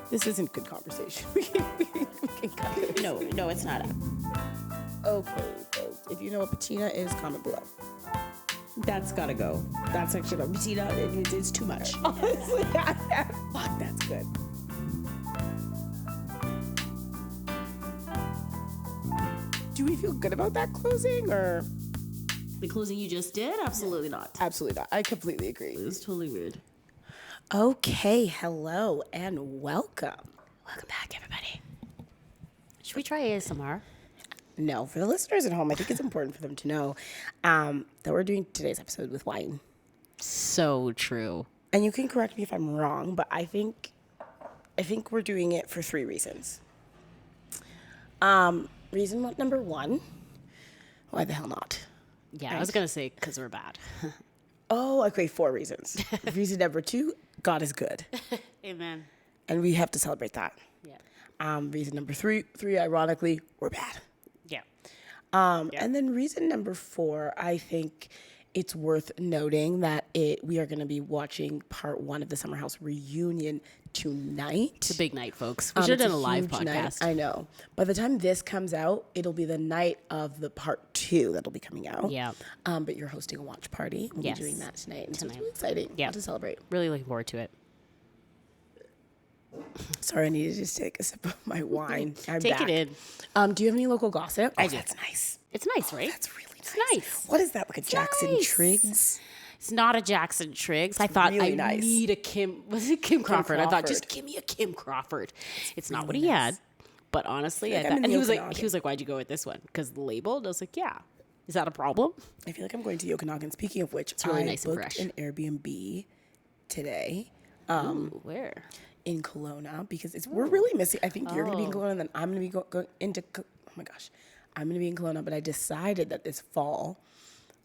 This isn't good conversation. we can cut this. No, it's not. Okay, folks. If you know what patina is, comment below. That's gotta go. That's actually not patina. It's too much. Honestly, fuck, that's good. Do we feel good about that closing, or? The closing you just did? Absolutely not. Absolutely not. I completely agree. It was totally weird. Okay, hello and welcome. Welcome back, everybody. Should we try ASMR? No, for the listeners at home, I think it's important for them to know that we're doing today's episode with wine. So true. And you can correct me if I'm wrong, but I think we're doing it for 3 reasons. Reason number 1, why the hell not? Yeah, Right. I was gonna say because we're bad. Oh, okay, 4 reasons. Reason number 2, God is good. Amen. And we have to celebrate that. Yeah. Reason number 3, ironically, we're bad. Yeah. And then reason number 4, I think it's worth noting that we are going to be watching part 1 of the Summer House reunion tonight. It's a big night, folks. We should have done a live huge night. podcast. I know. By the time this comes out, it'll be the night of the part 2 that'll be coming out. Yeah. But you're hosting a watch party. We'll Yes. be doing that tonight. And so it's really exciting. Yeah. To celebrate. Really looking forward to it. Sorry, I needed to just take a sip of my wine. I'm Take back. it in. Do you have any local gossip? I do. That's nice. It's nice, right? That's really nice. nice. What is that, like a Jackson nice. Triggs? It's not a Jackson Triggs. I thought really I nice. need a Kim. Was it Kim Crawford? I thought Crawford. just give me a Kim Crawford. It's not what really he nice. had, but honestly, I like I'm thought, in and the he Okanagan. was like, why'd you go with this one? Because the labeled. I was like, yeah. Is that a problem? I feel like I'm going to the Okanagan. Speaking of which, really I nice and booked fresh. an Airbnb today Ooh, where? in Kelowna because we're really missing. I think you're going to be in Kelowna, and then I'm going to be going into. Oh my gosh, I'm going to be in Kelowna. But I decided that this fall,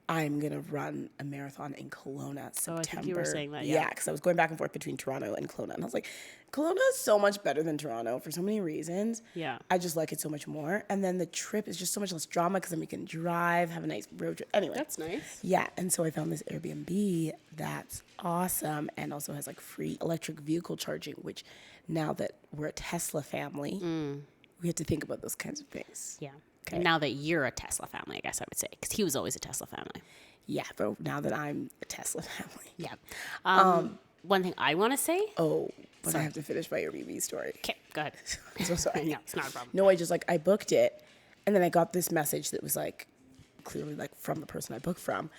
I'm going to run a marathon in Kelowna September. I think you were saying that, Yeah, because I was going back and forth between Toronto and Kelowna. And I was like, Kelowna is so much better than Toronto for so many reasons. Yeah. I just like it so much more. And then the trip is just so much less drama because then we can drive, have a nice road trip. Anyway. That's nice. Yeah, and so I found this Airbnb that's awesome and also has like free electric vehicle charging, which now that we're a Tesla family, we have to think about those kinds of things. Yeah. Okay. And now that you're a Tesla family, I guess I would say, because he was always a Tesla family. Yeah, but now that I'm a Tesla family. Yeah. One thing I want to say. Oh, but I have to finish my Airbnb story. Okay, go ahead. I'm so sorry. No, it's not a problem. No, I booked it, and then I got this message that was like clearly like from the person I booked from,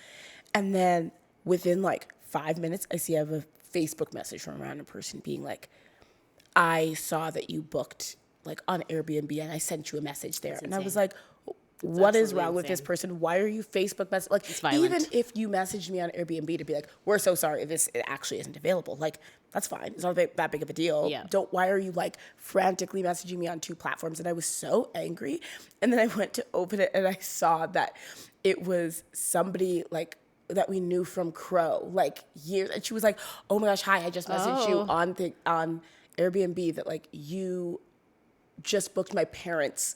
and then within like 5 minutes, I have a Facebook message from a random person being like, "I saw that you booked like on Airbnb, and I sent you a message there," and I was like. What is absolutely wrong with this insane. person? Why are you Facebook messaging? Like, violent. even if you messaged me on Airbnb to be like, we're so sorry, it actually isn't available. Like, that's fine. It's not that big of a deal. Yeah. Why are you like frantically messaging me on 2 platforms? And I was so angry. And then I went to open it and I saw that it was somebody like that we knew from Crow, like years. And she was like, oh my gosh, hi, I just messaged you on Airbnb that like you just booked my parents'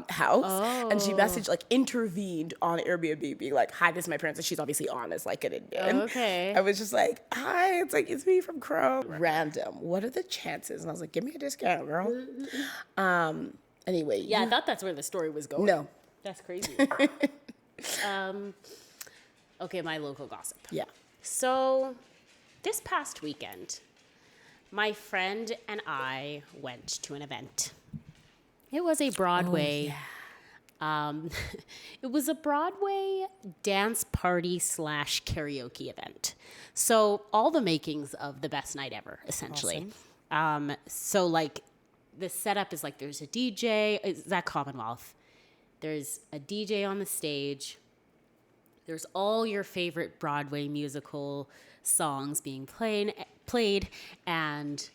house, and she messaged like intervened on Airbnb being like, hi, this is my parents, and she's obviously on as like an admin. Okay. I was just like, hi, it's me from Crow. Random. What are the chances? And I was like, give me a discount, girl. Anyway. Yeah, I thought that's where the story was going. No. That's crazy. Okay, my local gossip. Yeah. So, this past weekend, my friend and I went to an event. It was a Broadway. It was a Broadway dance party / karaoke event. So all the makings of the best night ever, essentially. So like the setup is like there's a DJ. It's at Commonwealth. There's a DJ on the stage. There's all your favorite Broadway musical songs being played, and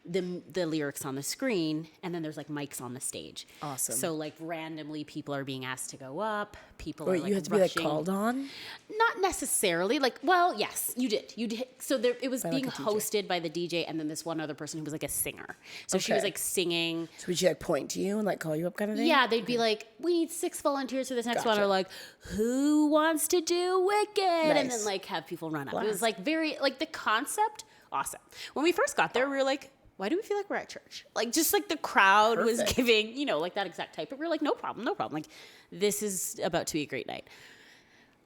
the lyrics on the screen, and then there's like mics on the stage. Awesome. So like randomly people are being asked to go up. People Wait, are like you had to rushing. be like called on? Not necessarily. Like, well, yes, you did. You did. So there, it was By, being like, a DJ. hosted by the DJ and then this one other person who was like a singer. So she was Okay. like singing. So would she like point to you and like call you up kind of thing? Yeah, they'd be like, we need 6 volunteers for this next one. Gotcha. Or like, who wants to do Wicked? And Nice. then like have people run up. It Blast. was like very, like the concept awesome. When we first got there, we were like, why do we feel like we're at church? Like, just like the crowd was giving, you know, like that exact type. But we were like, no problem. Like, this is about to be a great night.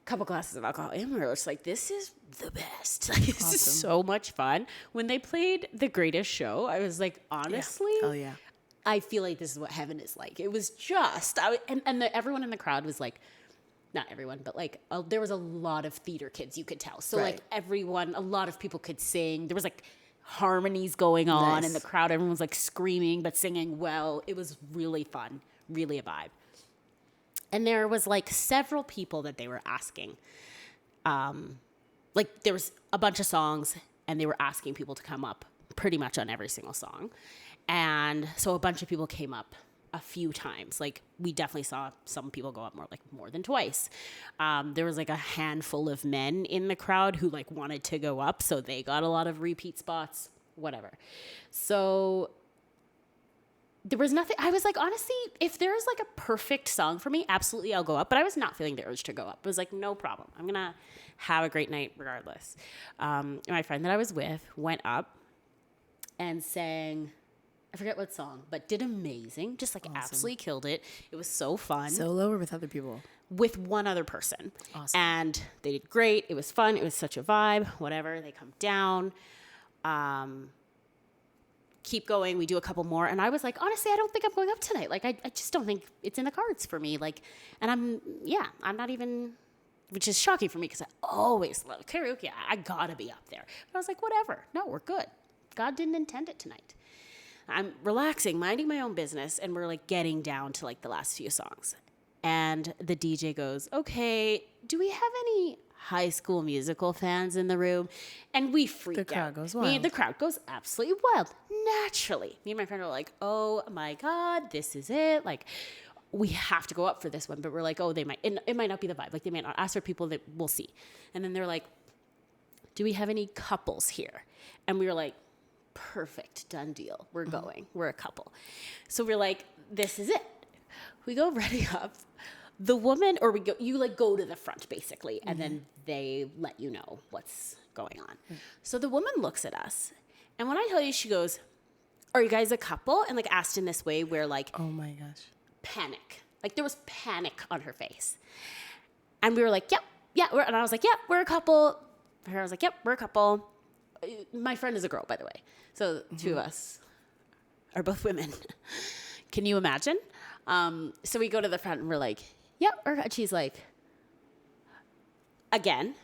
Couple glasses of alcohol, and we were just like, this is the best. Like, this is so much fun. When they played The Greatest Show, I was like, honestly, I feel like this is what heaven is like. It was just, everyone in the crowd was like, not everyone, but like, there was a lot of theater kids, you could tell. So like a lot of people could sing. There was like harmonies going on in the crowd. Everyone was like screaming, but singing well. It was really fun, really a vibe. And there was like several people that they were asking. Like there was a bunch of songs and they were asking people to come up pretty much on every single song. And so a bunch of people came up a few times. Like we definitely saw some people go up more than twice. There was like a handful of men in the crowd who like wanted to go up. So they got a lot of repeat spots, whatever. So there was nothing. I was like, honestly, if there's like a perfect song for me, absolutely I'll go up. But I was not feeling the urge to go up. I was like, no problem. I'm going to have a great night regardless. My friend that I was with went up and sang, I forget what song, but did amazing. Just like absolutely killed it. It was so fun. Solo or with other people? With one other person. Awesome. And they did great. It was fun. It was such a vibe. Whatever. They come down. Keep going. We do a couple more. And I was like, honestly, I don't think I'm going up tonight. Like, I just don't think it's in the cards for me. Like, and I'm not even, which is shocking for me because I always love karaoke. I gotta be up there. But I was like, whatever. No, we're good. God didn't intend it tonight. I'm relaxing, minding my own business. And we're like getting down to like the last few songs. And the DJ goes, okay, do we have any High School Musical fans in the room? And we freak out. The crowd goes wild. The crowd goes absolutely wild. Naturally. Me and my friend were like, oh my God, this is it. Like, we have to go up for this one. But we're like, oh, it might not be the vibe. Like, they might not ask for people that we'll see. And then they're like, do we have any couples here? And we were like, perfect, done deal. We're going. We're a couple. So we're like, this is it. We go ready up. The woman, or you like go to the front basically, and then they let you know what's going on. So the woman looks at us, and when I tell you, she goes, are you guys a couple? And like asked in this way where like, oh my gosh, panic. Like there was panic on her face. And we were like, yep, yeah. And I was like, yep, we're a couple. Her, I was like, yep, we're a couple. My friend is a girl, by the way. So the two of us are both women. Can you imagine? So we go to the front and we're like, yep. And she's like, again.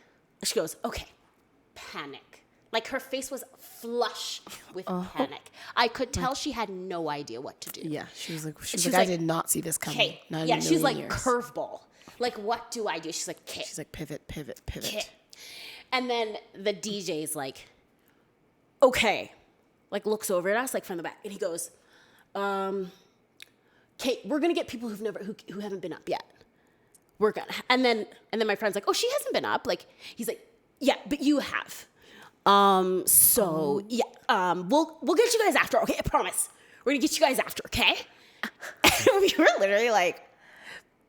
She goes, okay, panic. Like her face was flush with panic. I could tell she had no idea what to do. Yeah, she was like, I did not see this coming. Okay. Not Yeah, in a she's like million years. curveball. Like, what do I do? She's like, okay. She's like, pivot. Okay. And then the DJ's like, okay. Like looks over at us like from the back, and he goes, okay, we're gonna get people who haven't been up yet. We're gonna, and then my friend's like, oh, she hasn't been up. Like he's like, yeah, but you have. We'll get you guys after. Okay, I promise. We're gonna get you guys after. Okay. And we were literally like,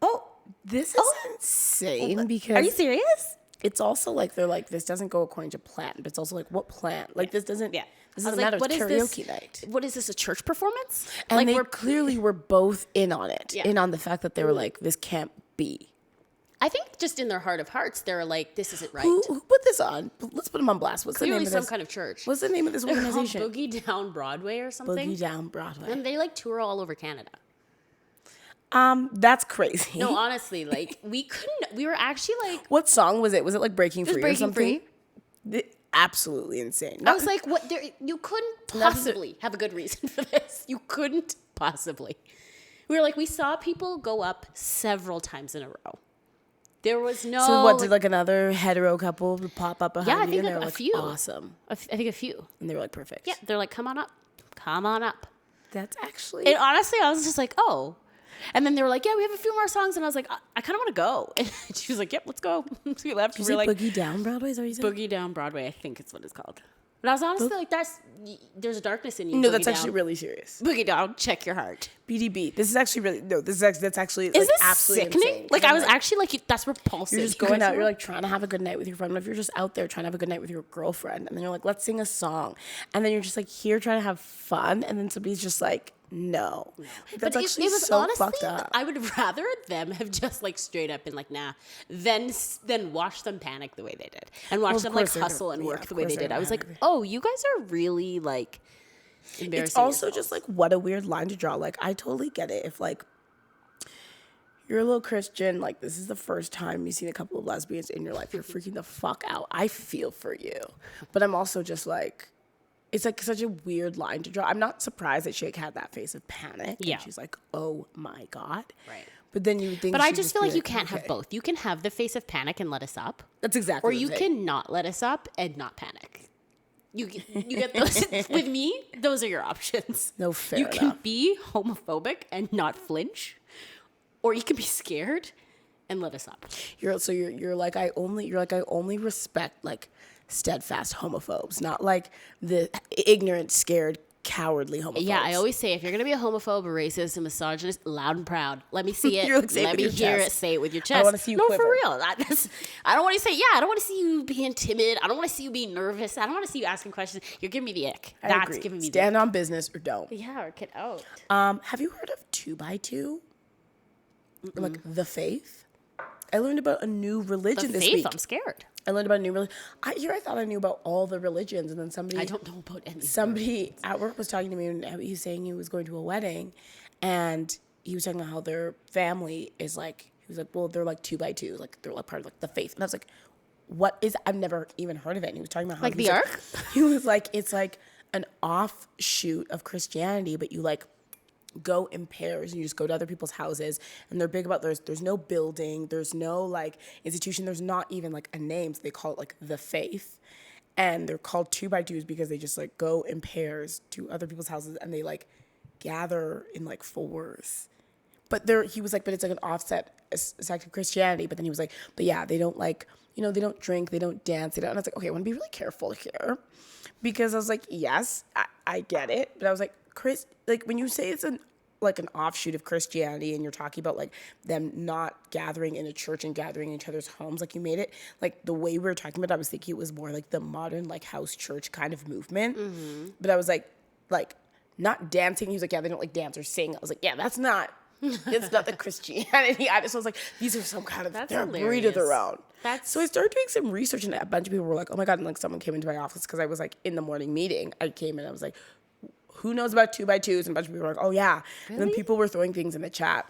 oh, This is insane because... Are you serious? It's also like, they're like, this doesn't go according to plan, but it's also like, what plan? Like, this doesn't... Yeah. This doesn't matter. It's karaoke night. What is this, a church performance? And like they clearly were both in on it. Yeah. In on the fact that they were like, this can't be. I think just in their heart of hearts, they're like, this isn't right. Who put this on? Let's put them on blast. What's Clearly the name of this? some kind of church. What's the name of this organization? Boogie Down Broadway or something? Boogie Down Broadway. And they like tour all over Canada. That's crazy. No, honestly, like we were actually like... What song was it? Was it like Breaking Free Breaking or something? Free. Absolutely insane. I was like, what? You couldn't possibly have a good reason for this. You couldn't possibly. We were like, we saw people go up several times in a row. There was no... So what, did like another hetero couple pop up behind you? Yeah, I think and they like were a like, few. Awesome. I think a few. And they were like, perfect. Yeah, they're like, come on up. Come on up. That's actually... And honestly, I was just like, oh. And then they were like, yeah, we have a few more songs. And I was like, I kind of want to go. And she was like, yep, let's go. So we left. Was we it were like, Boogie Down Broadway? Is that what you said? Boogie Down Broadway, I think it's what it's called. But I was honestly like, there's a darkness in you. No, Boogie that's down. actually really serious. Boogie down, check your heart. BDB. This is actually really no. That's actually Is like this absolutely sickening? insane. Like I was actually like, that's repulsive. You're just going out. You're like trying to have a good night with your friend. What if you're just out there trying to have a good night with your girlfriend, and then you're like, let's sing a song, and then you're just like here trying to have fun, and then somebody's just like, no. Like, that's actually so honestly, fucked up. I would rather them have just like straight up been like, nah, than watch them panic the way they did, and watch them like hustle and work the way they did. I was like, oh, you guys are really like embarrassing. It's also yourselves. just like what a weird line to draw. Like I totally get it if like you're a little Christian, like this is the first time you've seen a couple of lesbians in your life, you're freaking the fuck out. I feel for you, but I'm also just like. It's like such a weird line to draw. I'm not surprised that she like had that face of panic. Yeah. And she's like, oh my God. Right. But then you would think. But I she'd just feel be like you can't have okay. both. You can have the face of panic and let us up. That's exactly. Or what you I'm saying. can not let us up and not panic. You get those with me. Those are your options. No, fair You can enough. be homophobic and not flinch, or you can be scared and let us up. You're like I only respect like steadfast homophobes, not like the ignorant, scared, cowardly homophobes. Yeah, I always say if you're gonna be a homophobe, a racist, a misogynist, loud and proud. Let me see it. You're like, say it Let with me your hear chest. it. Say it with your chest. I wanna see you No, quiver. for real. I don't want to say. Yeah, I don't want to see you being timid. I don't want to see you being nervous. I don't want to see you asking questions. You're giving me the ick. I That's agree. giving me Stand the on business or don't. ick. Yeah, or get out. Have you heard of 2x2? Like the faith? I learned about a new religion The this faith. week. I'm scared. I learned about a new religion. I thought I knew about all the religions, and then I don't know about any. somebody at work was talking to me, and he was saying he was going to a wedding, and he was talking about how their family is like. He was like, well, they're like 2x2, like they're like part of like the faith, and I was like, what is? I've never even heard of it. And he was talking about how Like he's the Ark? He was like, it's like an offshoot of Christianity, but you like go in pairs and you just go to other people's houses, and they're big about there's no building, there's no like institution, there's not even like a name, so they call it like the faith, and they're called 2x2s because they just like go in pairs to other people's houses and they like gather in like fours. But he was like, but it's like an offset sect of Christianity. But then he was like, but yeah, they don't like, they don't drink, they don't dance, they don't. And I was like, okay, I want to be really careful here, because I was like, yes, I get it, but I was like, Chris, like when you say it's an offshoot of Christianity, and you're talking about like them not gathering in a church and gathering in each other's homes, like you made it like the way we were talking about it, I was thinking it was more like the modern like house church kind of movement. But I was like not dancing. He was like, yeah, they don't like dance or sing. I was like, yeah, that's not. It's not the Christianity. I just was like, these are some kind of, they're a breed of their own. So I started doing some research, and a bunch of people were like, oh my God. And like someone came into my office because I was like in the morning meeting. I came in, I was like, who knows about 2x2s? And a bunch of people were like, oh yeah. And then people were throwing things in the chat.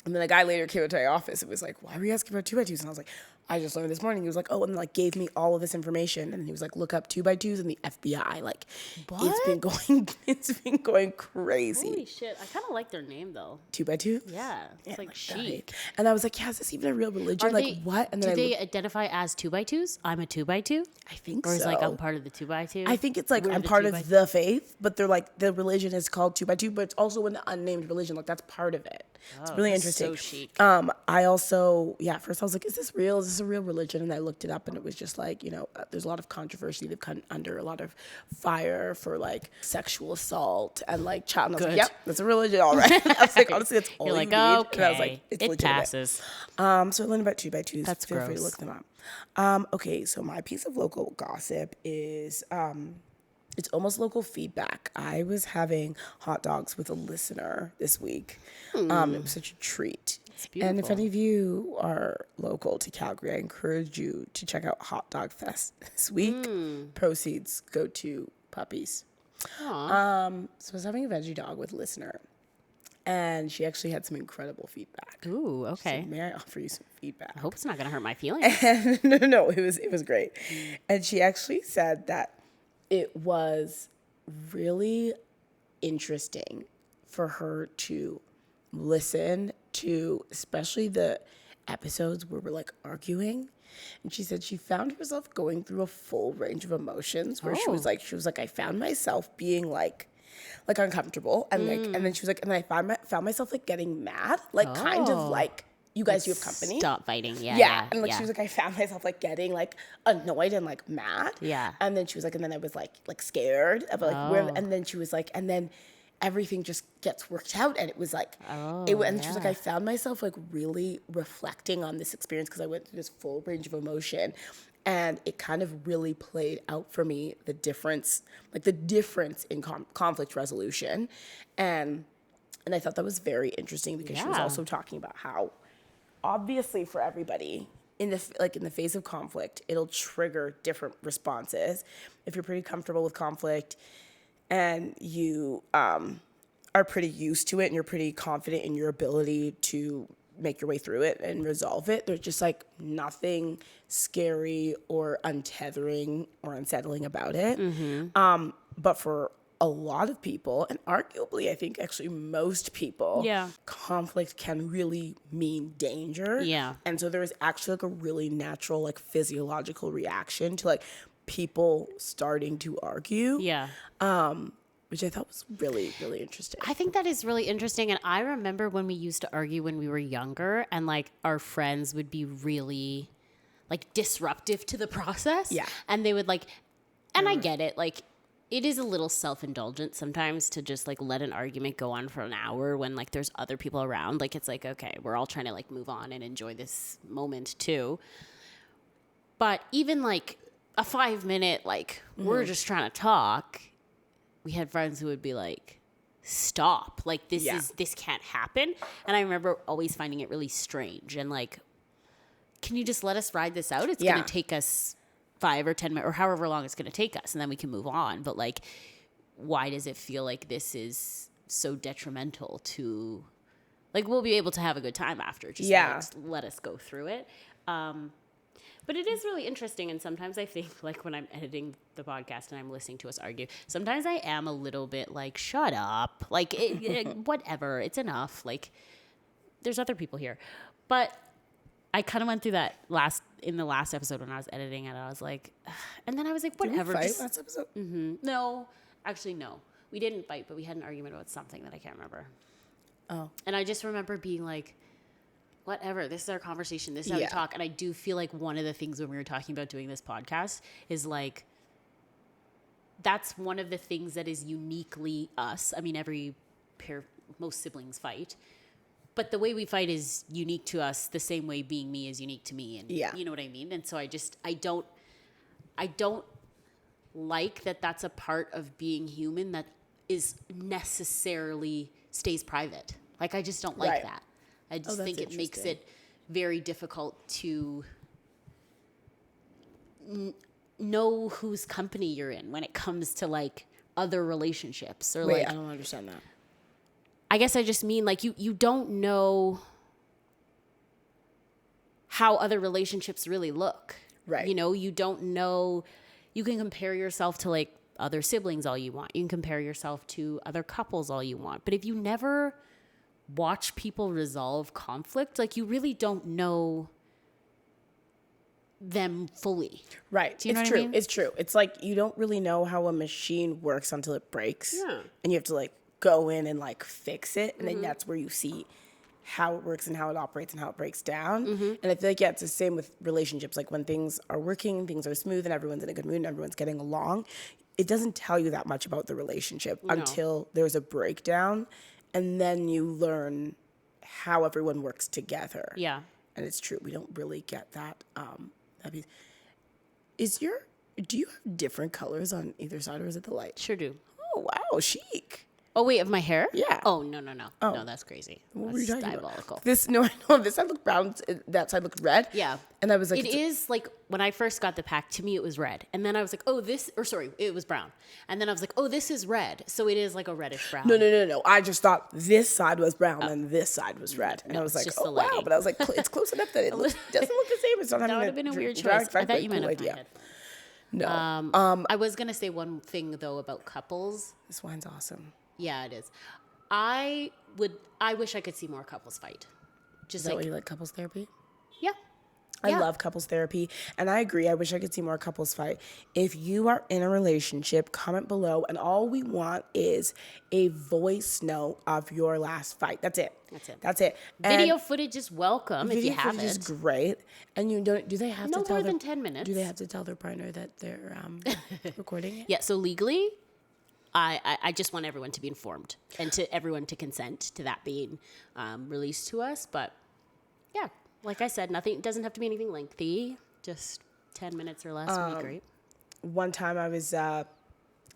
And then a guy later came into my office and was like, why were you asking about 2x2s? And I was like, I just learned this morning. He was like, oh, and like gave me all of this information. And he was like, look up 2x2s and the FBI. Like, it's been going crazy. Holy shit! I kind of like their name though. 2x2? Yeah, it's like chic. And I was like, yeah, is this even a real religion? What? And then do they identify as 2x2s? I'm a 2x2. I think Or so. is like I'm part of the 2x2. I think it's like We're I'm the part 2x2. of the faith, but they're like the religion is called 2x2, but it's also an unnamed religion. Like that's part of it. It's really that's interesting. so chic. I also, first I was like, is this real? Is this a real religion? And I looked it up, and it was just like, there's a lot of controversy. They've come under a lot of fire for like sexual assault and like child. And I was like, yep, that's a religion, all right. I was like, honestly, that's all You're you like, need. okay, And I was like, it's it legitimate. passes. So I learned about 2x2s. That's Feel free to gross. look them up. Okay, so my piece of local gossip is it's almost local feedback. I was having hot dogs with a listener this week. It was such a treat. And if any of you are local to Calgary, I encourage you to check out Hot Dog Fest this week. Proceeds go to puppies. So I was having a veggie dog with a listener, and she actually had some incredible feedback. Ooh, okay. So may I offer you some feedback? I hope it's not gonna hurt my feelings. No, it was great. And she actually said that it was really interesting for her to listen to, especially the episodes where we're like arguing. And she said she found herself going through a full range of emotions where she was like, I found myself being like uncomfortable, and like, and then she was like, and then I found myself like getting mad, like kind of like you guys do have company. Stop fighting. Yeah. Yeah. And like she was like, I found myself like getting like annoyed and like mad. Yeah. And then she was like, and then I was like scared of like where, Oh. and then she was like, and then everything just gets worked out. And it was like, and she was like, I found myself like really reflecting on this experience because I went through this full range of emotion. And it kind of really played out for me, the difference in conflict resolution. And I thought that was very interesting because she was also talking about how obviously for everybody in the face of conflict, it'll trigger different responses. If you're pretty comfortable with conflict and you are pretty used to it and you're pretty confident in your ability to make your way through it and resolve it, there's just like nothing scary or untethering or unsettling about it. But for a lot of people, and arguably I think actually most people, conflict can really mean danger. Yeah. And so there is actually like a really natural like physiological reaction to like people starting to argue. Yeah. Which I thought was really, really interesting. I think that is really interesting. And I remember when we used to argue when we were younger and like our friends would be really like disruptive to the process. Yeah. And they would like, and I get it, like it is a little self-indulgent sometimes to just like let an argument go on for an hour when like there's other people around. Like it's like, okay, we're all trying to like move on and enjoy this moment too. But even like a 5-minute, like we're just trying to talk, we had friends who would be like, stop, like this can't happen. And I remember always finding it really strange and like, can you just let us ride this out? It's going to take us 5 or 10 minutes or however long it's going to take us and then we can move on. But like, why does it feel like this is so detrimental to, like, we'll be able to have a good time after. Just let us go through it. But it is really interesting. And sometimes I think, like, when I'm editing the podcast and I'm listening to us argue, sometimes I am a little bit like, shut up. Like, whatever. It's enough. Like, there's other people here. But I kind of went through that in the last episode when I was editing it. I was like, ugh. And then I was like, whatever. Did we fight last episode? Mm-hmm. No. Actually, no. We didn't fight, but we had an argument about something that I can't remember. Oh. And I just remember being like, whatever, this is our conversation, this is how we talk. And I do feel like one of the things when we were talking about doing this podcast is like, that's one of the things that is uniquely us. I mean, most siblings fight, but the way we fight is unique to us the same way being me is unique to me. And you know what I mean? And so I don't like that that's a part of being human that is necessarily stays private. Like, I just don't like that. I just think it makes it very difficult to know whose company you're in when it comes to like other relationships or like. I don't understand that. I guess I just mean like you don't know how other relationships really look. Right. You know, you don't know. You can compare yourself to like other siblings all you want. You can compare yourself to other couples all you want. But if you never watch people resolve conflict, like you really don't know them fully. Right. Do you know what I mean? It's true. It's like you don't really know how a machine works until it breaks. Yeah. And you have to like go in and like fix it. And then that's where you see how it works and how it operates and how it breaks down. And I feel like, it's the same with relationships. Like when things are working, things are smooth and everyone's in a good mood and everyone's getting along, it doesn't tell you that much about the relationship until there's a breakdown. And then you learn how everyone works together. Yeah. And it's true. We don't really get that. Do you have different colors on either side or is it the light? Sure do. Oh, wow. Chic. Oh, wait, of my hair? Yeah. Oh, no. Oh. No, that's crazy. What that's were you talking diabolical. About? This side looked brown, that side looked red. Yeah. And I was like... It is, like, when I first got the pack, to me it was red. And then I was like, it was brown. And then I was like, oh, this is red. So it is like a reddish brown. No. I just thought this side was brown and this side was red. And I was like, oh, wow. But I was like, it's close enough that it doesn't look the same. It's not having that would have been a weird choice. I thought you meant a head. No. I was going to say one thing, though, about couples. This wine's awesome. Yeah, it is. I wish I could see more couples fight. Is that why you like couples therapy? Yeah. I love couples therapy, and I agree. I wish I could see more couples fight. If you are in a relationship, comment below, and all we want is a voice note of your last fight. That's it. That's it. Video footage is welcome if you Video have footage is it. great. And you don't. Do they have No to tell more their, than 10 minutes. Do they have to tell their partner that they're recording it? Yeah, so legally, I just want everyone to be informed and to everyone to consent to that being released to us. But yeah, like I said, nothing doesn't have to be anything lengthy. Just 10 minutes or less would be great. One time I was I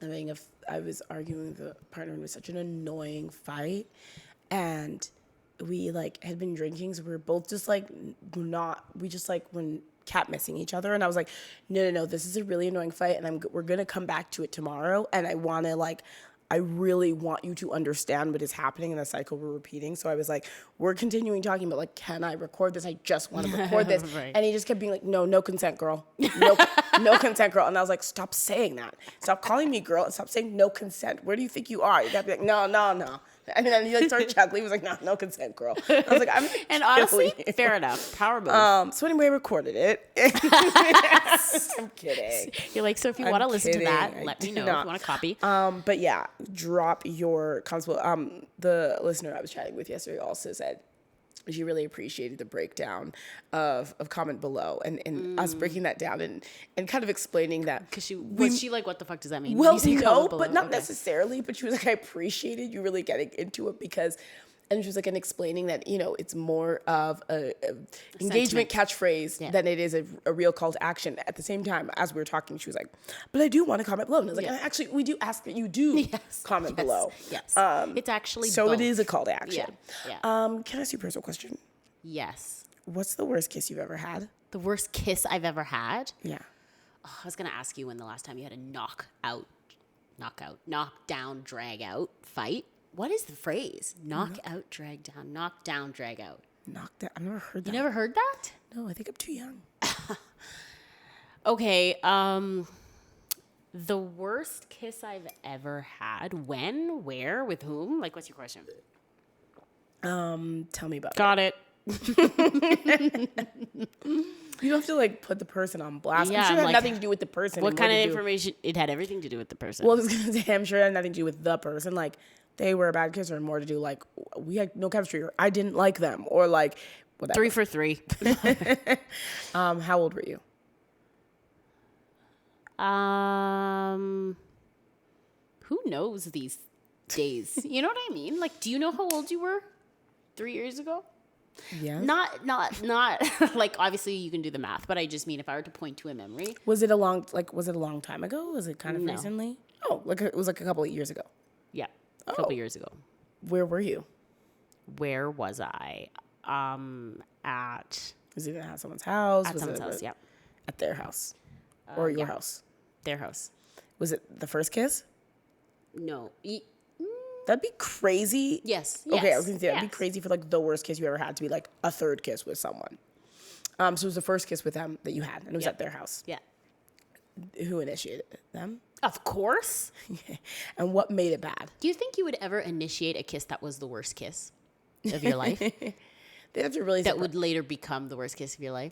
was arguing with a partner, and it was such an annoying fight, and we like had been drinking, so we were both just like when cat missing each other, and I was like, no, this is a really annoying fight, and we're gonna come back to it tomorrow, and I really want you to understand what is happening in the cycle we're repeating. So I was like, we're continuing talking, but like, can I record this? I just want to record this. Right. And he just kept being like, no consent, girl. No consent, girl. And I was like, stop saying that. Stop calling me girl and stop saying no consent. Where do you think you are? You got to be like, no. And then he like started chuckling. He was like, no consent, girl. I was like, And honestly, fair enough. Power move. So anyway, I recorded it. I'm kidding. You're like, so if you want to listen to that, kidding. let me I know did if not. you want to copy. But yeah, drop your comments. The listener I was chatting with yesterday also said she really appreciated the breakdown of comment below and us breaking that down and kind of explaining that. Because was she like, what the fuck does that mean? Well, when you say no, comment but below? not Okay. necessarily. But she was like, I appreciated you really getting into it because, and she was like, and explaining that, it's more of a engagement catchphrase than it is a real call to action. At the same time, as we were talking, she was like, but I do want to comment below. And I was like, actually, we do ask that you do comment below. Yes. It's actually So both. it is a call to action. Yeah. Can I ask you a personal question? Yes. What's the worst kiss you've ever had? The worst kiss I've ever had? Yeah. Oh, I was going to ask you when the last time you had a knock down, drag out fight. What is the phrase? Knock out, drag down. Knock down, drag out. Knocked out. I've never heard that. You never heard that? No, I think I'm too young. Okay. The worst kiss I've ever had. When? Where? With whom? Like, what's your question? Tell me about it. Got it. You don't have to like put the person on blast. Yeah, I'm sure it I'm had like, nothing to do with the person. What and kind more of to do- information? It had everything to do with the person. Well, I was gonna say, I'm sure it had nothing to do with the person. Like, they were a bad kisser, and more to do like we had no chemistry, or I didn't like them, or like whatever. 3 for 3. How old were you? Who knows these days? You know what I mean? Like, do you know how old you were 3 years ago? Yeah. Not like obviously you can do the math, but I just mean if I were to point to a memory. Was it a long time ago? Was it kind of No. recently? Oh, it was like a couple of years ago. Yeah, a couple Oh. years ago. Where were you? Where was I? At Was it at someone's house? Was someone's it house. Yeah, At their house, or your yeah. house? their house. Was it the first kiss? No. That'd be crazy. Yes. Okay, I was gonna say that'd be yes. crazy for like the worst kiss you ever had to be like a third kiss with someone. So it was the first kiss with them that you had, and it was Yeah. at their house. Yeah. Who initiated it? Them? Of course. And what made it bad? Do you think you would ever initiate a kiss that was the worst kiss of your life? They have to really That would later become the worst kiss of your life?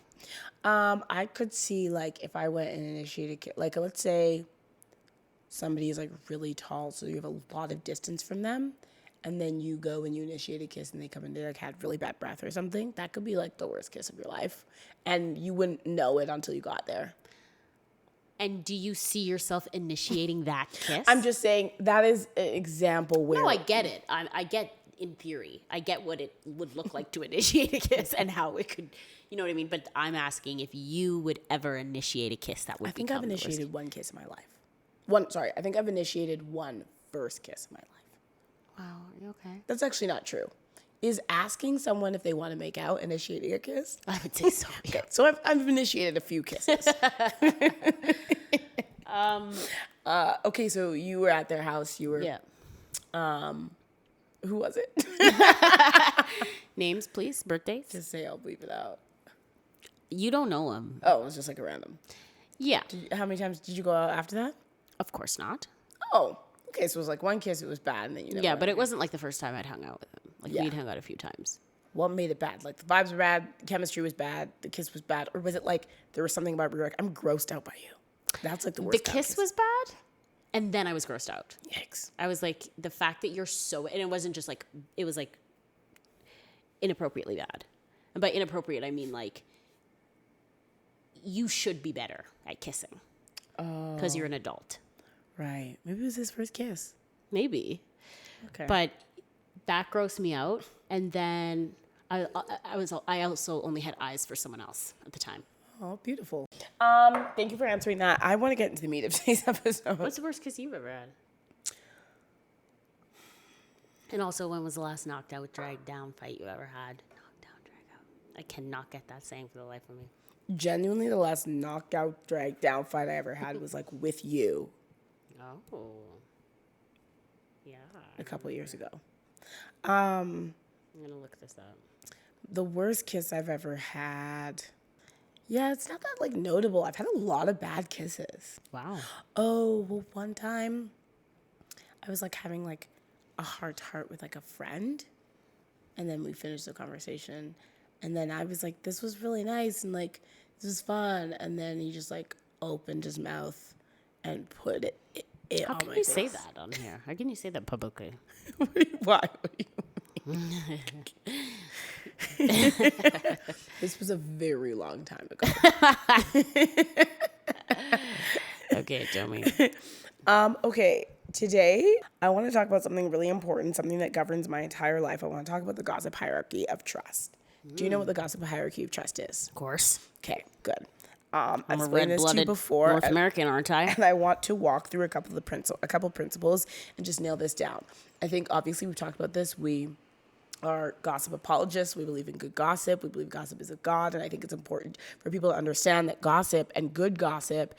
I could see like if I went and initiated like let's say somebody is like really tall, so you have a lot of distance from them, and then you go and you initiate a kiss and they come in, they like had really bad breath or something. That could be like the worst kiss of your life, and you wouldn't know it until you got there. And do you see yourself initiating that kiss? I'm just saying that is an example where No, I get it. I get in theory. I get what it would look like to initiate a kiss and how it could, you know what I mean? But I'm asking if you would ever initiate a kiss that would I think become I've the worst initiated kiss. one kiss in my life. I think I've initiated one first kiss in my life. Wow, are you okay? That's actually not true. Is asking someone if they want to make out initiating a kiss? I would say so. Okay, so I've initiated a few kisses. Okay, so you were at their house. You were. Yeah. Who was it? Names, please. Birthdays. Just say I'll bleep it out. You don't know them. Oh, it was just like a random. Yeah. How many times did you go out after that? Of course not. Oh, okay. So it was like one kiss. It was bad, and then you never. Yeah, went but it again. wasn't like the first time I'd hung out with him. Like Yeah. we'd hung out a few times. what made it bad? Like the vibes were bad, the chemistry was bad, the kiss was bad, or was it like there was something about where you're like, I'm grossed out by you? That's like the worst. The kiss was bad, and then I was grossed out. Yikes. I was like, the fact that you're so, and it wasn't just like, it was like inappropriately bad. And by inappropriate, I mean like, you should be better at kissing because you're an adult. Right. Maybe it was his first kiss. Maybe. Okay. But that grossed me out. And then I also only had eyes for someone else at the time. Oh, beautiful. Thank you for answering that. I want to get into the meat of today's episode. What's the worst kiss you've ever had? And also, when was the last knocked out, dragged down fight you ever had? Knocked down, drag out. I cannot get that saying for the life of me. Genuinely, the last knockout, drag down fight I ever had was like with you. Oh. Yeah. A couple of years ago. I'm going to look this up. The worst kiss I've ever had. Yeah, it's not that like notable. I've had a lot of bad kisses. Wow. Oh, well, one time I was like having like a heart to heart with like a friend. And then we finished the conversation. And then I was like, this was really nice. And like, this was fun. And then he just like opened his mouth and put it How on can my you face. say that on here? How can you say that publicly? Why? What do you mean? This was a very long time ago. Okay, tell me. Okay, today I want to talk about something really important, something that governs my entire life. I want to talk about the gossip hierarchy of trust. Do you know what the gossip hierarchy of trust is? Of course. Okay, good. I've I'm a explained this to you red-blooded before. North American, aren't I? And I want to walk through a couple principles and just nail this down. I think obviously we've talked about this. We are gossip apologists. We believe in good gossip. We believe gossip is a god, and I think it's important for people to understand that gossip and good gossip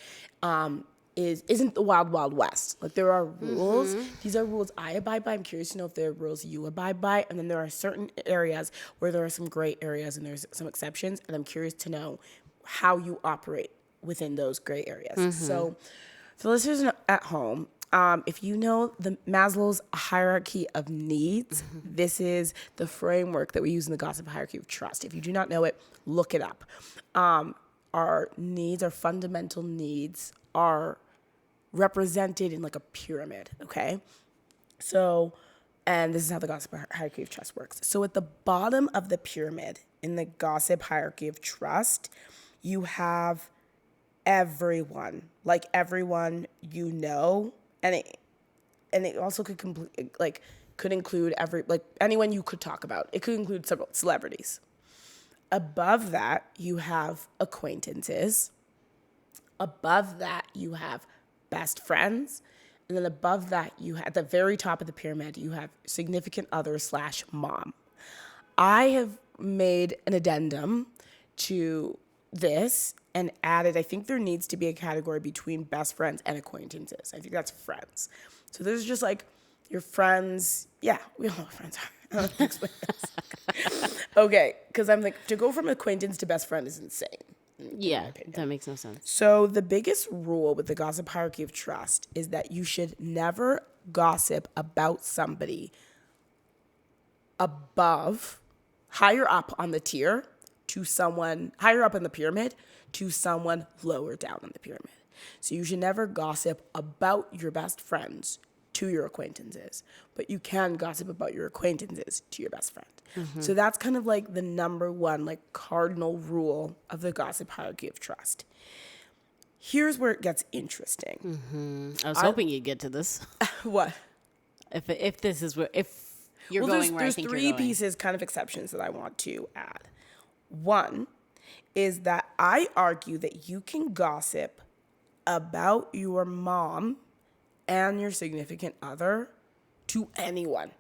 isn't the wild, wild west. Like there are rules. These are rules I abide by. I'm curious to know if there are rules you abide by. And then there are certain areas where there are some gray areas and there's some exceptions. And I'm curious to know how you operate within those gray areas. So for listeners at home, if you know the Maslow's hierarchy of needs, this is the framework that we use in the gossip hierarchy of trust. If you do not know it, look it up. Our needs, our fundamental needs are represented in like a pyramid, okay? So, and this is how the gossip hierarchy of trust works. So at the bottom of the pyramid in the gossip hierarchy of trust, you have everyone, like everyone you know, and it also could could include anyone you could talk about. It could include several celebrities. Above that, you have acquaintances. Above that, you have best friends. And then above that, at the very top of the pyramid, you have significant other / mom. I have made an addendum to this and added, I think there needs to be a category between best friends and acquaintances. I think that's friends. So there's just like your friends. Yeah, we all know what friends are. I don't have to explain this. Okay, because I'm like, to go from acquaintance to best friend is insane. Yeah, that makes no sense. So the biggest rule with the gossip hierarchy of trust is that you should never gossip about somebody higher up on the tier to someone higher up in the pyramid to someone lower down on the pyramid. So you should never gossip about your best friends to your acquaintances, but you can gossip about your acquaintances to your best friend. So that's kind of like the number one, like cardinal rule of the gossip hierarchy of trust. Here's where it gets interesting. I was hoping you'd get to this. What? If this is where, if you're going where I think there's you're three going. pieces, kind of exceptions that I want to add. One is that I argue that you can gossip about your mom and your significant other to anyone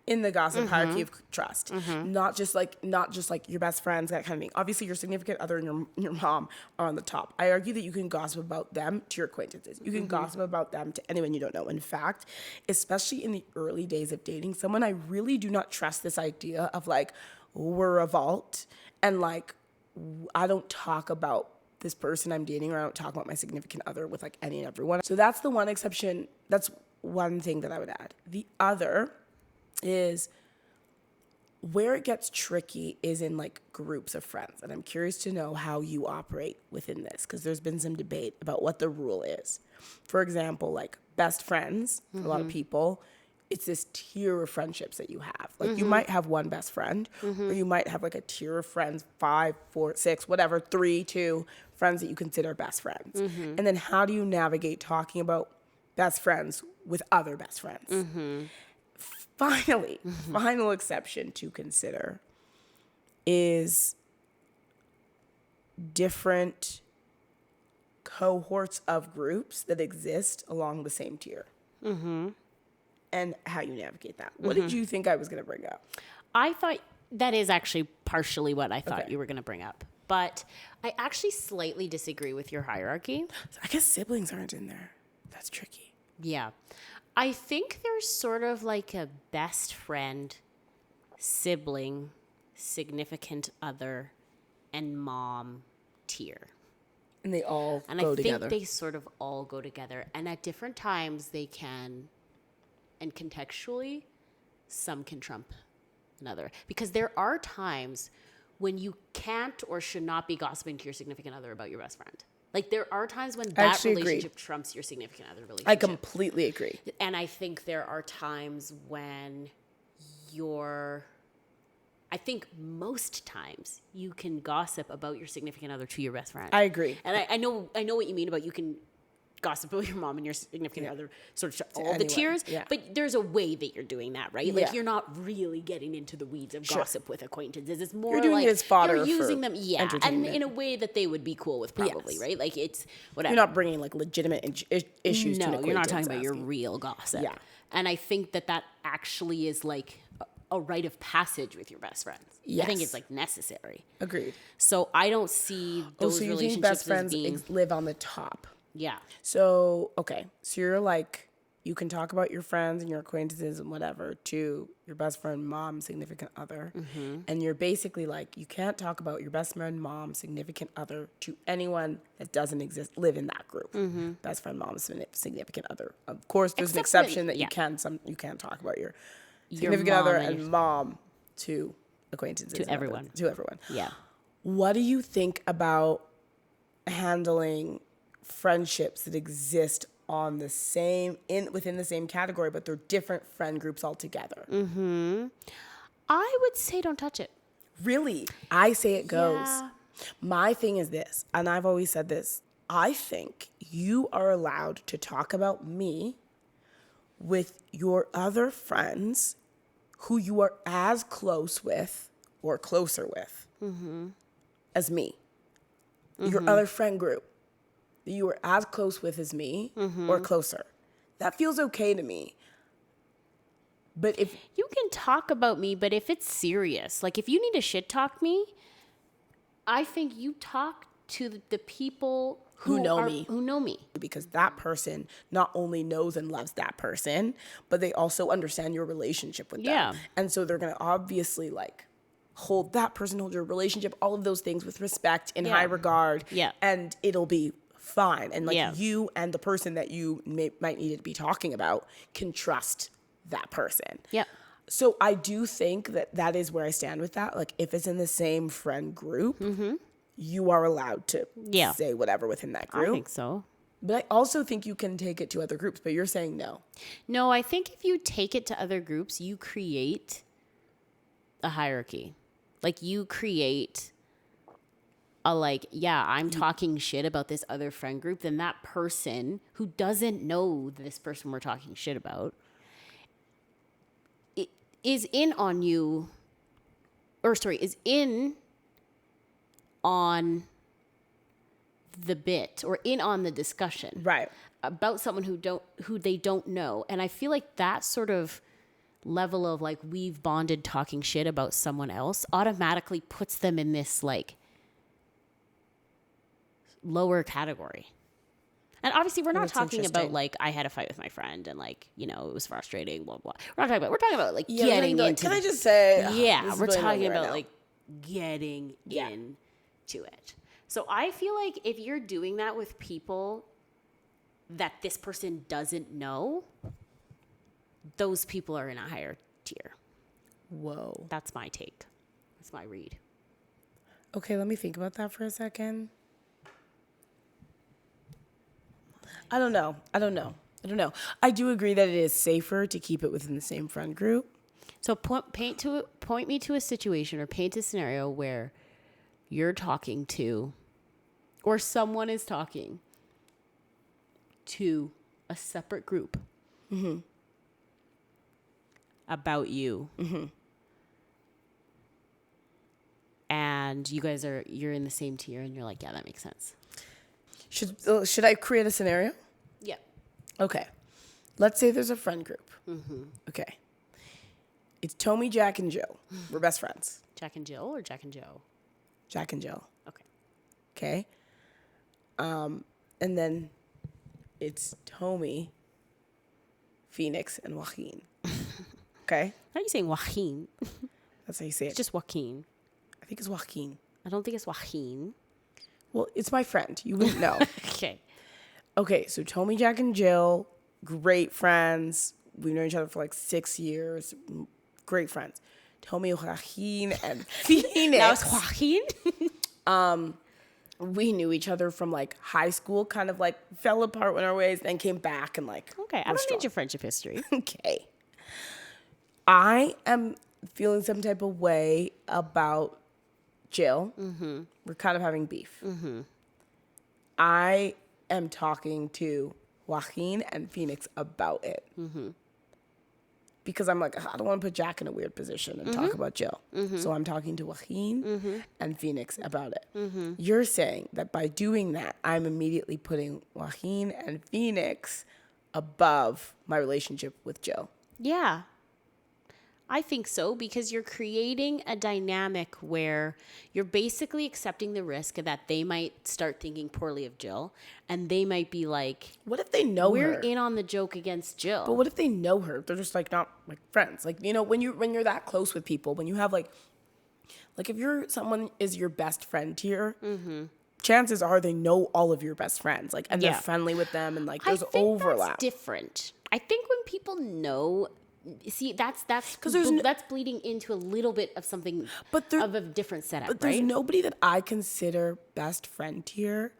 in the gossip hierarchy of trust. Not just like your best friends, that kind of thing. Obviously, your significant other and your mom are on the top. I argue that you can gossip about them to your acquaintances. You can gossip about them to anyone you don't know. In fact, especially in the early days of dating someone, I really do not trust this idea of like, we're a vault and like, I don't talk about this person I'm dating, or I don't talk about my significant other with like any and everyone. So that's the one exception. That's one thing that I would add. The other is Where it gets tricky is in like groups of friends. And I'm curious to know how you operate within this, because there's been some debate about what the rule is. For example, like best friends, for a lot of people, it's this tier of friendships that you have. Like you might have one best friend, or you might have like a tier of friends, 5, 4, 6, whatever, 3, 2 friends that you consider best friends. And then how do you navigate talking about best friends with other best friends? Finally, final exception to consider is different cohorts of groups that exist along the same tier. And how you navigate that. What did you think I was going to bring up? I thought that is actually partially what I thought Okay. you were going to bring up. But I actually slightly disagree with your hierarchy. I guess siblings aren't in there. That's tricky. Yeah. I think there's sort of like a best friend, sibling, significant other, and mom tier. And they all And go I think together. they sort of all go together. And at different times they can, and contextually, some can trump another. Because there are times when you can't or should not be gossiping to your significant other about your best friend. Like there are times when that actually agree. relationship trumps your significant other relationship. I completely agree. And I think there are times when I think most times you can gossip about your significant other to your best friend. I agree. And I know what you mean about you can gossip about your mom and your significant other sort of all the anyone, tiers, yeah. but there's a way that you're doing that, right? Like Yeah. you're not really getting into the weeds of Sure. gossip with acquaintances. It's more You're doing like it as fodder you're using for them, yeah, and entertainment. in a way that they would be cool with, probably, Yes. right? Like it's whatever. You're not bringing like legitimate issues to an No, you're not talking acquaintance about your asking. real gossip. Yeah. And I think that actually is like a rite of passage with your best friends. I think Yes. it's like necessary. Agreed. So I don't see those So you think relationships best as friends being live on the top? yeah. So, okay. So you're like, you can talk about your friends and your acquaintances and whatever to your best friend, mom, significant other. And you're basically like, you can't talk about your best friend, mom, significant other to anyone that doesn't live in that group. Best friend, mom, significant other. Of course, there's an Except when- exception that yeah. you can talk about your Your significant mom other and and your- mom to acquaintances. and everyone. To everyone. Yeah. What do you think about handling friendships that exist on the same within the same category, but they're different friend groups altogether? I would say don't touch it. Really, I say it goes. Yeah. My thing is this, and I've always said this. I think you are allowed to talk about me with your other friends who you are as close with or closer with as me. Your other friend group that you are as close with as me or closer. That feels okay to me. But if You can talk about me, but if it's serious, like if you need to shit talk me, I think you talk to the people Who know me. Who know me. because that person not only knows and loves that person, but they also understand your relationship with Yeah. them. And so they're going to obviously like hold your relationship, all of those things with respect, in high regard. Yeah. And it'll be fine. And like Yeah. you and the person that you might need to be talking about can trust that person. Yep. So I do think that is where I stand with that. Like if it's in the same friend group, you are allowed to say whatever within that I group. think so. But I also think you can take it to other groups, but you're saying no. No, I think if you take it to other groups, you create a hierarchy. Like you create a I'm talking shit about this other friend group, then that person who doesn't know this person we're talking shit about is in on you, is in on the bit or in on the discussion. Right. About someone who they don't know. And I feel like that sort of level of like we've bonded talking shit about someone else automatically puts them in this like lower category. And obviously we're not That's talking about interesting. like I had a fight with my friend and like, it was frustrating, blah blah. We're talking about like Yeah, getting like, into can I just say yeah, this is we're really talking annoying right about now. like getting Yeah. into it. So I feel like if you're doing that with people that this person doesn't know, those people are in a higher tier. Whoa. That's my take. That's my read. Okay, let me think about that for a second. I don't know. I do agree that it is safer to keep it within the same friend group. So point me to a situation or paint a scenario where you're talking to, or someone is talking to a separate group about you. And you guys you're in the same tier and you're like, yeah, that makes sense. Should I create a scenario? Yeah. Okay. Let's say there's a friend group. Okay. It's Tommy, Jack, and Jill. We're best friends. Jack and Jill or Jack and Joe? Jack and Jill. Okay. Okay. And then it's Tommy, Phoenix, and Joaquin. Okay? How are you saying Joaquin? That's how you say it. It's just Joaquin. I think it's Joaquin. I don't think it's Joaquin. Well, it's my friend. You wouldn't know. Okay. Okay, so Tommy, Jack, and Jill, great friends. We've known each other for like 6 years. Great friends. Tommy, Joaquin, and Phoenix. Now it's Joaquin? We knew each other from like high school, kind of like fell apart in our ways, then came back and like. Okay, I don't need your friendship history. Okay. I am feeling some type of way about Jill. We're kind of having beef. I am talking to Joaquin and Phoenix about it. Because I'm like, I don't want to put Jack in a weird position and talk about Jill. So I'm talking to Joaquin and Phoenix about it. You're saying that by doing that, I'm immediately putting Joaquin and Phoenix above my relationship with Jill. Yeah. I think so, because you're creating a dynamic where you're basically accepting the risk that they might start thinking poorly of Jill, and they might be like, what if they know we're her? in on the joke against Jill. But what if they know her? They're just like not like friends. Like, you know, when you're that close with people, when you have like if someone is your best friend tier, chances are they know all of your best friends. Like, and they're friendly with them, and like there's overlap. That's different. I think when people know. See, that's bleeding into a little bit of something of a different setup, but there's right? nobody that I consider best friend tier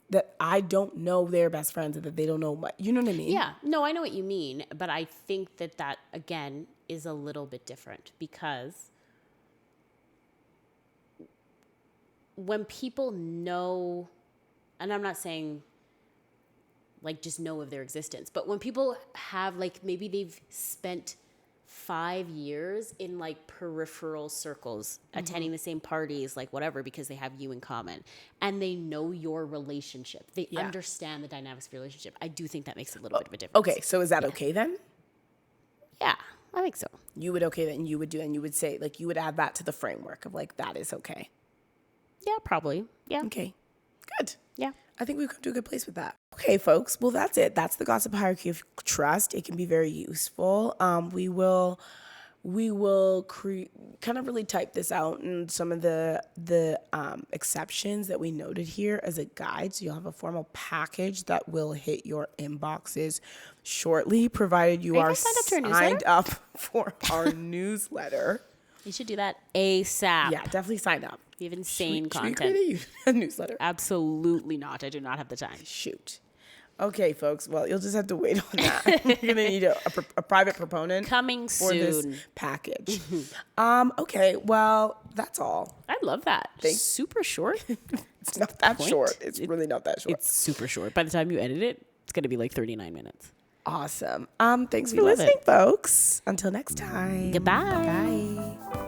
that I don't know their best friends and that they don't know my, you know what I mean? Yeah, no, I know what you mean, but I think that again is a little bit different, because when people know, and I'm not saying like just know of their existence, but when people have like, maybe they've spent 5 years in like peripheral circles, attending the same parties, like whatever, because they have you in common, and they know your relationship, they understand the dynamics of your relationship. I do think that makes a little bit of a difference. Okay, so is that okay then? Yeah, I think so. You would okay then, you would do, and you would say like, you would add that to the framework of like, that is okay. Yeah, probably. Yeah. Okay, good. Yeah. I think we've come to a good place with that. Okay, folks. Well, that's it. That's the gossip hierarchy of trust. It can be very useful. We will kind of really type this out in some of the exceptions that we noted here as a guide. So you'll have a formal package that will hit your inboxes shortly, provided you are signed up for our newsletter. You should do that ASAP. Yeah, definitely sign up. We have insane content. Should we create a newsletter? Absolutely not. I do not have the time. Shoot. Okay, folks. Well, you'll just have to wait on that. You're going to need a private proponent coming for soon. This package. Okay, well, that's all. I love that. Super short. It's not that short. It's really not that short. It's super short. By the time you edit it, it's going to be like 39 minutes. Awesome. Thanks for listening, folks. Until next time. Goodbye. Bye.